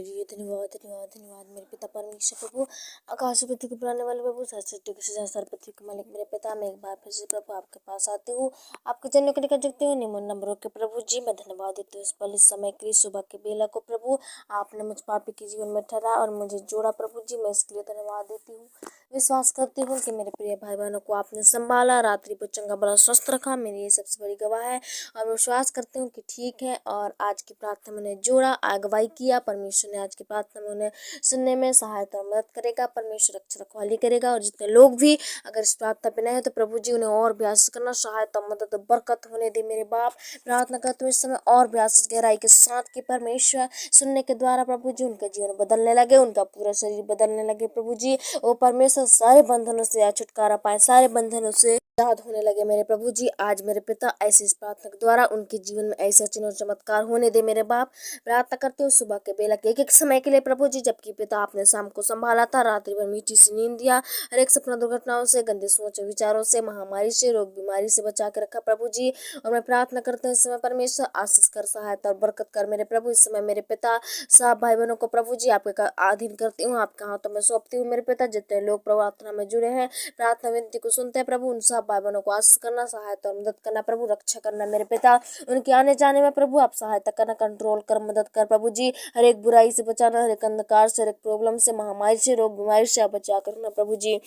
Hallelujah. धन्यवाद धन्यवाद धन्यवाद मेरे पिता परमेश्वर प्रभु, आकाश पृथ्वी को बनाने वाले प्रभु, सरस्वती के सजा सर पृथ्वी के मालिक मेरे पिता, मैं एक बार फिर से प्रभु आपके पास आती हूँ, आपके जनों के निकट जगती हूँ निमन नंबरों के प्रभु जी। मैं धन्यवाद देती हूँ इस पल इस समय के लिए, सुबह के बेला को प्रभु आपने मुझ पापी के जीवन में ठहरा और मुझे जोड़ा प्रभु जी। मैं इसके लिए धन्यवाद देती हूँ। विश्वास करती हूँ कि मेरे प्रिय भाई बहनों को आपने संभाला, रात्रि को चंगा बड़ा स्वस्थ रखा, मेरी ये सबसे बड़ी गवाह है। और मैं विश्वास करती हूँ कि ठीक है। और आज की प्रार्थना में उन्हें जोड़ा, अगुवाई किया, परमेश्वर ने आज की प्रार्थना में उन्हें सुनने में सहायता और मदद करेगा। परमेश्वर रक्षा रखवाली करेगा। और जितने लोग भी अगर इस प्रार्थना पे नए हैं तो प्रभु जी उन्हें और भी आशीष करना, सहायता मदद बरकत होने दे मेरे बाप। प्रार्थना करते हुए इस समय और भी आशीष गहराई के साथ कि परमेश्वर सुनने के द्वारा प्रभु जी उनका जीवन बदलने लगे, उनका पूरा शरीर बदलने लगे प्रभु जी। वो परमेश्वर सारे बंधनों से छुटकारा पाए, सारे बंधनों से आजाद होने लगे मेरे प्रभु जी। आज मेरे पिता ऐसे इस प्रार्थना के द्वारा उनके जीवन में ऐसे चिन्ह और चमत्कार होने दे मेरे बाप। प्रार्थना करते हो सुबह के बेला के एक समय के लिए प्रभु जी, जबकि पिता आपने शाम को संभाला था, रात्रि भर मीठी सी नींद दिया, हर एक सपना दुर्घटनाओं से, गंदे सोच विचारों से, महामारी से, रोग बीमारी से बचा के रखा प्रभु जी। और मैं प्रार्थना करते हैं इस समय परमेश्वर आशीष कर, सहायता और बरकत कर मेरे प्रभु। इस समय मेरे पिता सब भाई बहनों को प्रभु जी आपके अधीन करती हूँ, आपके हाथों में सौंपती हूँ मेरे पिता। जितने लोग प्रार्थना में जुड़े हैं, प्रार्थना विनती को सुनते हैं प्रभु, उन सब भाई बहनों को आशीष करना, सहायता और मदद करना प्रभु, रक्षा करना मेरे पिता। उनके आने जाने में प्रभु आप सहायता करना, कंट्रोल कर, मदद कर प्रभु जी। हर एक बुराई से बचाना, हर एक अंधकार से, हर एक प्रॉब्लम से, महामारी से, रोग बीमारी से आप बचा करना प्रभु जी।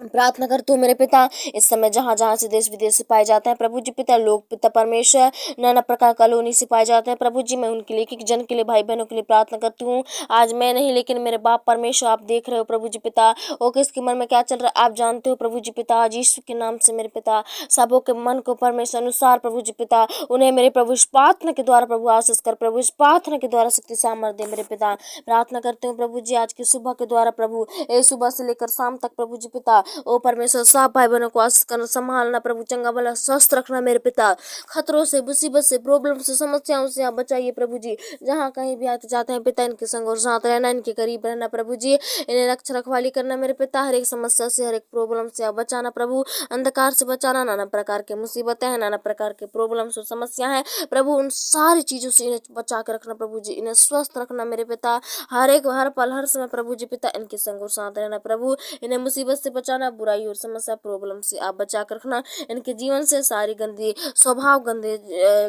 प्रार्थना करते हो मेरे पिता इस समय जहाँ जहाँ से देश विदेश से पाए जाते हैं प्रभु जी पिता, लोग पिता परमेश्वर नाना प्रकार कॉलोनी से पाए जाते हैं प्रभु जी। मैं उनके लिए, एक जन के लिए, भाई बहनों के लिए प्रार्थना करती हूँ। आज मैं नहीं लेकिन मेरे बाप परमेश्वर आप देख रहे हो प्रभु जी पिता, ओ किसके मन में क्या चल रहा है आप जानते हो प्रभु जी पिता। आज यीशु के नाम से मेरे पिता सबों के मन को परमेश्वर अनुसार प्रभु जी पिता, उन्हें मेरे प्रभु इस प्रार्थना के द्वारा प्रभु आशीष कर, प्रभु इस प्रार्थना के द्वारा शक्ति सामर्थ्य दे मेरे पिता। प्रार्थना करते हूँ प्रभु जी आज की सुबह के द्वारा प्रभु, सुबह से लेकर शाम तक प्रभु जी पिता, ओ परमेश्वर सब भाई बहनों को आशीष करना, संभालना प्रभु, चंगा भला स्वस्थ रखना मेरे पिता। खतरों से, मुसीबत से, प्रॉब्लम से, समस्याओं से आप बचाइए प्रभु जी। जहाँ कहीं भी आते जाते हैं पिता, इनके संग और साथ रहना, इनके करीब रहना प्रभु जी, इन्हें रक्षा रखवाली करना मेरे पिता। हर एक समस्या से, हर एक प्रॉब्लम से आप बचाना प्रभु, अंधकार से बचाना, नाना प्रकार के मुसीबतें हैं, नाना प्रकार के प्रॉब्लम्स और समस्या हैं प्रभु, उन सारी चीजों से इन्हें बचा कर रखना प्रभु जी, इन्हें स्वस्थ रखना मेरे पिता। हर एक, हर पल, हर समय प्रभु जी पिता इनके संग और साथ रहना प्रभु, इन्हें मुसीबत से बचाना, बुराई और समस्या प्रॉब्लम से आप बचा कर रखना। इनके जीवन से सारी गंदी स्वभाव,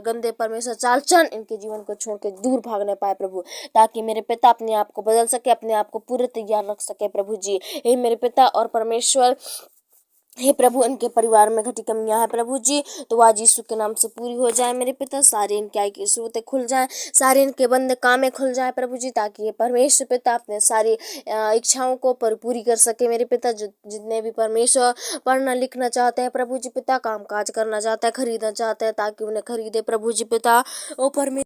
गंदे परमेश्वर चाल चलन इनके जीवन को छोड़ के दूर भागने पाए प्रभु, ताकि मेरे पिता अपने आप को बदल सके, अपने आप को पूरे तैयार रख सके प्रभु जी। हे मेरे पिता और परमेश्वर, हे प्रभु इनके परिवार में घटी कमियां हैं प्रभु जी, तो आज यीशु के नाम से पूरी हो जाए मेरे पिता। सारे इनके आय की स्रोतें खुल जाएं, सारे इनके बंद कामें खुल जाए प्रभु जी, ताकि ये परमेश्वर पिता अपने सारी इच्छाओं को पूरी कर सके मेरे पिता। जितने भी परमेश्वर पढ़ना लिखना चाहते हैं प्रभु जी पिता, काम काज करना चाहते हैं, खरीदना चाहते हैं, ताकि उन्हें खरीदे प्रभु जी पिता। ओ परमेश्वर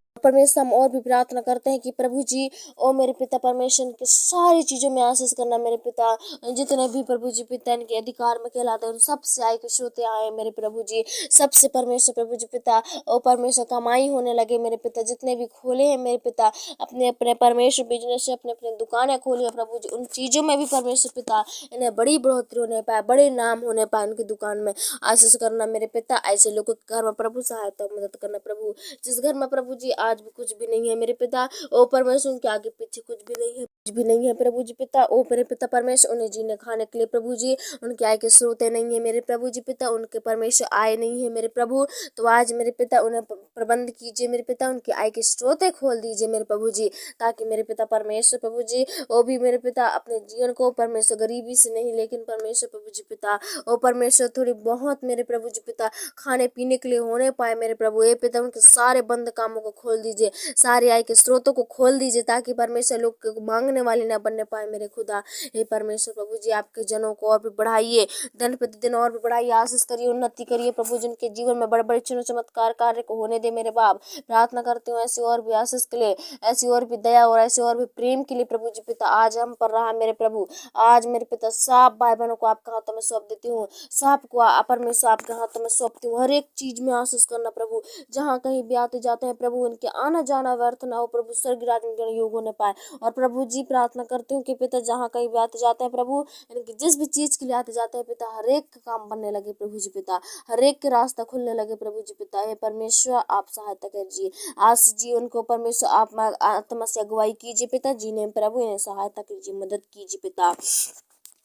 हम और भी प्रार्थना करते हैं कि प्रभु जी, ओ मेरे पिता परमेश्वर के सारी चीजों में आशीष करना मेरे पिता। जितने भी प्रभु जी पिता इनके अधिकार में कहलाते हैं, उन सबसे आय के श्रोते आए मेरे प्रभु जी, सबसे परमेश्वर प्रभु जी पिता, ओ परमेश्वर कमाई होने लगे मेरे पिता। जितने भी खोले हैं मेरे पिता अपने अपने परमेश्वर बिजनेस से, अपने अपने दुकानें खोली है प्रभु जी, उन चीजों में भी परमेश्वर पिता इन्हें बड़ी बढ़ोतरी होने पाए, बड़े नाम होने पाए उनकी दुकान में, आशीष करना मेरे पिता। ऐसे लोगों के घर में प्रभु सहायता मदद करना प्रभु, जिस घर में प्रभु जी आज भी कुछ भी नहीं है मेरे पिता, ओ परमेश्वर उनके आगे पीछे कुछ भी नहीं है, कुछ भी नहीं है प्रभु जी पिता। ओ मेरे पिता परमेश्वर उन्हें जीने खाने के लिए प्रभु जी उनके आय के स्रोत नहीं है मेरे प्रभु जी पिता, उनके परमेश्वर आय नहीं है मेरे प्रभु, तो आज मेरे पिता उन्हें प्रबंध कीजिए मेरे पिता, उनके आय के स्रोतें खोल दीजिए मेरे प्रभु जी, ताकि मेरे पिता परमेश्वर प्रभु जी वो भी मेरे पिता अपने जीवन को परमेश्वर गरीबी से नहीं, लेकिन परमेश्वर प्रभु जी पिता ओ परमेश्वर थोड़ी बहुत मेरे प्रभु जी पिता खाने पीने के लिए होने पाए मेरे प्रभु। ये पिता उनके सारे बंद कामों को खोल दीजिए, सारे आय के स्रोतों को खोल दीजिए, ताकि परमेश्वर लोग मांगने वाले न बनने पाए मेरे खुदा। हे परमेश्वर प्रभु जी आपके जनों को और भी बढ़ाइए, दिन प्रतिदिन और भी बढ़ाइए, आशीष करिए, उन्नति करिए प्रभु, जिनके जीवन में बड़े बड़े चिन्ह चमत्कार कार्य को होने दे मेरे बाप। प्रार्थना करती हूँ ऐसी और भी आशीष के लिए, ऐसी और भी दया और ऐसे और भी प्रेम के लिए प्रभु जी पिता। आज हम पर रहा मेरे प्रभु, आज मेरे पिता सब भाई बहनों को आपके हाथों में सौंप देती हूँ, सबको परमेश्वर आपके हाथों में सौंपती हूँ। हर एक चीज में आशीष करना प्रभु, जहाँ कहीं भी आते जाते हैं प्रभु उनके आना जाना व्यर्थ ना हो प्रभु, स्वर्ग राज्य में योग होने पाए। और प्रभु जी प्रार्थना करती हूँ कि पिता जहाँ कहीं भी आते जाते हैं प्रभु, इनकी जिस भी चीज के लिए आते जाते हैं पिता, हर एक काम बनने लगे प्रभु जी पिता, हर एक के रास्ता खुलने लगे प्रभु जी पिता। हे परमेश्वर आप सहायता कीजिए, आज जीवन को परमेश्वर आप आत्मा से अगुवाई कीजिए पिता, जीने में प्रभु इन्हें सहायता कीजिए, मदद कीजिए पिता।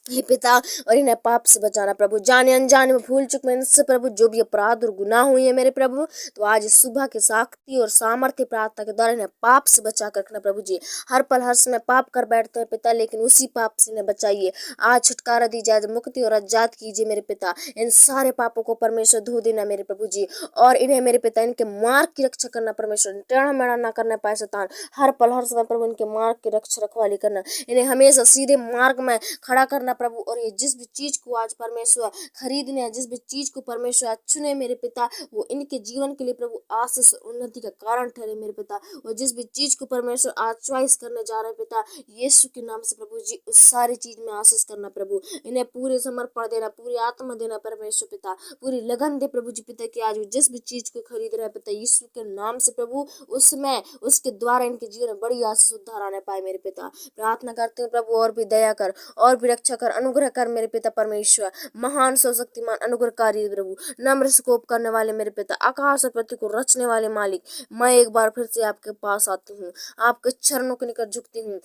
हे पिता, और इन्हें पाप से बचाना प्रभु, जाने अनजाने में भूल चुक में इनसे प्रभु जो भी अपराध और गुनाह हुई है मेरे प्रभु, तो आज इस सुबह के शक्ति और सामर्थ्य प्रार्थना के द्वारा इन्हें पाप से बचा कर रखना प्रभु जी। हर पल हर समय पाप कर बैठते हैं पिता, लेकिन उसी पाप से इन्हें बचाइए, आज छुटकारा दीजिए, आज मुक्ति और आजाद कीजिए मेरे पिता। इन सारे पापों को परमेश्वर धो देना मेरे प्रभु जी, और इन्हें मेरे पिता इनके मार्ग की रक्षा करना परमेश्वर, टेढ़ा मेढ़ा ना करना पाए शैतान, हर पल हर समय प्रभु इनके मार्ग की रक्षा रखवाली करना, इन्हें हमेशा सीधे मार्ग में खड़ा करना प्रभु। और ये जिस भी चीज को आज परमेश्वर खरीदने हैं, जिस भी चीज को परमेश्वर आज चुने मेरे पिता, वो इनके जीवन के लिए प्रभु आशीष उन्नति का कारण ठहरे मेरे पिता। और जिस भी चीज को परमेश्वर आज चॉइस करने जा रहे हैं पिता, यीशु के नाम से प्रभु जी उस सारी चीज में आशीष करना प्रभु, इन्हें पूरे समर्पण देना, पूरी आत्मा देना परमेश्वर पिता, पूरी लगन दे प्रभु जी पिता कि आज जिस भी चीज को खरीद रहे हैं पिता यीशु के नाम से प्रभु, उसमें उसके द्वारा इनके जीवन में बड़ी आशीष उद्धार आने पाए मेरे पिता। प्रार्थना करते हैं प्रभु, और भी दया कर, और भी रक्षा कर, अनुग्रह कर मेरे पिता परमेश्वर, महान शक्तिमान अनुग्रहकारी प्रभु, नम्र से कोप करने वाले मेरे पिता, आकाश और पृथ्वी को रचने वाले मालिक, मैं एक बार फिर से आपके पास आती हूँ, आपके चरणों के निकट झुकती हूँ।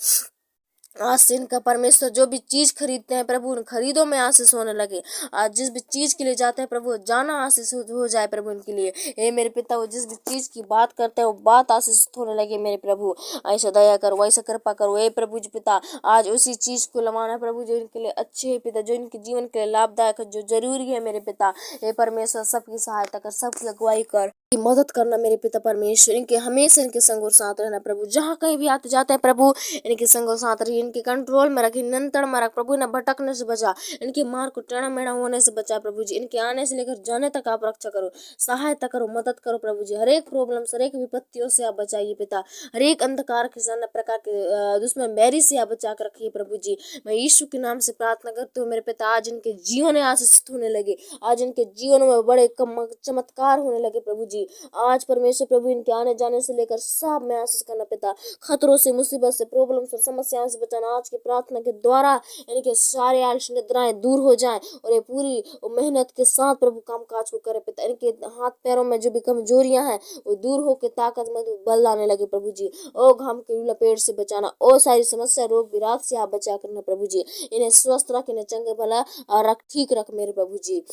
आज से इनका परमेश्वर जो भी चीज खरीदते हैं प्रभु, उन खरीदों में आशीष होने लगे। आज जिस भी चीज के लिए जाते हैं प्रभु, जाना आशीष हो जाए प्रभु इनके लिए। हे मेरे पिता, वो जिस भी चीज की बात करते हैं वो बात आशीष होने लगे मेरे प्रभु। ऐसा दया करो, ऐसा कृपा करो हे प्रभु जी पिता, आज उसी चीज को लवाना प्रभु जो इनके लिए अच्छे है पिता, जो इनके जीवन के लिए लाभदायक है, जो जरूरी है मेरे पिता। हे परमेश्वर, सबकी सहायता कर, सबकी अगुवाई कर, मदद करना मेरे पिता परमेश्वर, इनके हमेशा इनके संग और साथ रहना प्रभु, जहाँ कहीं भी आते जाते हैं प्रभु इनके संग और साथ रहिए, इनके कंट्रोल में रखिए, नियंत्रण में रख प्रभु, इन्हें भटकने से बचा, इनके मार्ग को टेढ़ा मेढ़ा होने से बचा प्रभु जी, इनके आने से लेकर जाने तक आप रक्षा करो, सहायता करो, मदद करो प्रभु जी। हर एक प्रॉब्लम से, हर एक विपत्तियों से आप बचाइए पिता, हर एक अंधकार के सामने प्रकार के दुश्मन बैरी से आप बचा कर रखिए प्रभु जी। मैं यीशु के नाम से प्रार्थना करती हूँ मेरे पिता, आज इनके जीवन में आशीषित होने लगे, आज इनके जीवन में बड़े चमत्कार होने लगे प्रभु जी। आज परमेश्वर प्रभु इनके आने जाने से लेकर सब में आशीष करना पिता, खतरों से, मुसीबत से, प्रॉब्लम से, समस्याओं से बचाना आज की प्रार्थना के द्वारा, इनके सारे आलस निद्राएं दूर हो जाएं, और ये पूरी मेहनत के साथ प्रभु काम काज को करे पिता। इनके हाथ पैरों में जो भी कमजोरियां हैं वो दूर होकर ताकत में बल लाने लगे प्रभु जी। ओ घाम की लपेट से बचाना, ओ सारी समस्या रोग विराट से आप बचा करना प्रभु जी, इन्हें स्वस्थ रख, इन्हें चंगे भला रख, ठीक रख मेरे प्रभु जी।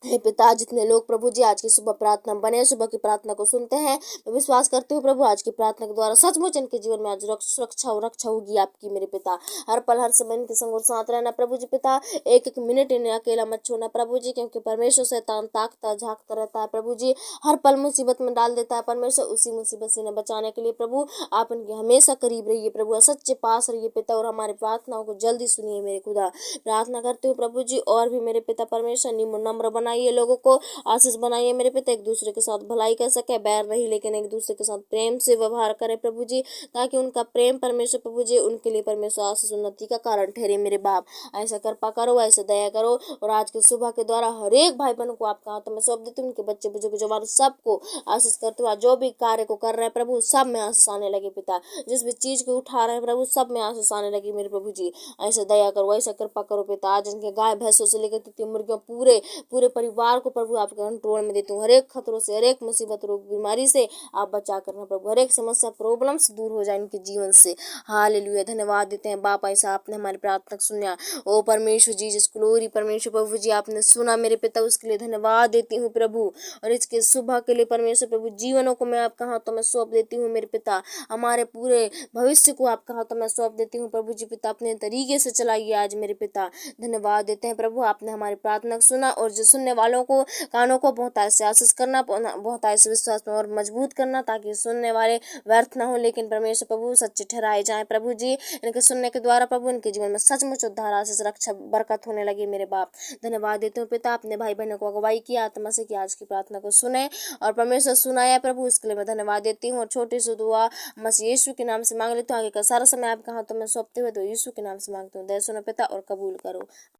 हे पिता, जितने लोग प्रभु जी आज की सुबह प्रार्थना बने, सुबह की प्रार्थना को सुनते हैं, मैं विश्वास करती हूँ प्रभु आज की प्रार्थना के द्वारा सचमुच इनके जीवन में आज रक्षा होगी आपकी मेरे पिता। हर पल हर समय इनके संग और साथ रहना प्रभु जी पिता, एक एक मिनट इन्हें अकेला मत छोड़ना प्रभु जी, क्योंकि परमेश्वर शैतान ताकता झांकता रहता है प्रभु जी, हर पल मुसीबत में डाल देता है परमेश्वर, उसी मुसीबत से इन्हें बचाने के लिए प्रभु आप इनके हमेशा करीब रहिए प्रभु, सच्चे पास रहिए पिता, और हमारी प्रार्थनाओं को जल्दी सुनिए मेरे खुदा। प्रार्थना करते हो प्रभु जी, और भी मेरे पिता परमेश्वर नम्र बनाइए, लोगों को आशीष बनाइए मेरे पिता, एक दूसरे के साथ भलाई कर सके, बैर नहीं लेकिन एक दूसरे के साथ प्रेम से व्यवहार करे प्रभु जी, ताकि उनका प्रेम परमेश्वर प्रभु जी उनके लिए परमेश्वर आशीष उन्नति का कारण ठहरे मेरे बाप। ऐसा कृपा करो, ऐसे दया करो, और आज के सुबह के द्वारा हर एक भाई बहन को आपका हाथ में सौंप देती हूँ, उनके बच्चे बुजुर्ग जवान सबको आशीष करते हुए जो भी कार्य को कर रहे हैं प्रभु सब में आशीष आने लगे पिता, जिस भी चीज को उठा रहे हैं प्रभु सब में आशीष आने लगी मेरे प्रभु जी। ऐसे दया करो, ऐसा कृपा करो पिता, आज इनके गाय भैंसों से लेकर तितली मुर्गियों पूरे परिवार को प्रभु आपके कंट्रोल में देती हूँ, हर एक खतरों से, हर एक मुसीबत रोग बीमारी से आप बचा करना प्रभु, हर एक समस्या प्रॉब्लम से दूर हो जाए इनके जीवन से। हालेलुया, धन्यवाद देते हैं बाप, ऐसा आपने हमारी प्रार्थना सुना। ओ परमेश्वर जी, जिस ग्लोरी परमेश्वर प्रभु जी आपने सुना मेरे पिता, उसके लिए धन्यवाद देती हूँ प्रभु, और इसके सुबह के लिए परमेश्वर प्रभु जीवनों को मैं आपका हाथों में सौंप देती हूँ मेरे पिता, हमारे पूरे भविष्य को आपका हाथों में सौंप देती हूँ प्रभु जी पिता, अपने तरीके से चलाइए आज मेरे पिता। धन्यवाद देते हैं प्रभु, आपने हमारी प्रार्थना सुना, और जो सुनने वालों को कानों को बहुत ऐसे आशीष करना, बहुत ऐसे विश्वास में और मजबूत करना, ताकि सुनने वाले व्यर्थ ना हो लेकिन परमेश्वर प्रभु सच्चे ठहराए जाएं प्रभु जी। इनके सुनने के द्वारा प्रभु इनके जीवन में सचमुच उद्धार, आशीष, रक्षा, बरकत होने लगी मेरे बाप। धन्यवाद देते हो पिता, अपने भाई बहनों को अगुवाई किया आत्मा से कि आज की प्रार्थना को सुने और परमेश्वर सुनाया प्रभु, इसके लिए मैं धन्यवाद देती हूँ। और छोटी सी दुआ मसीह यीशु के नाम से मांग लेती हूँ, आगे का सारा समय आपके हाथों में सौंपते हुए तो यीशु के नाम से मांगती हूँ, दया सुनो पिता और कबूल करो।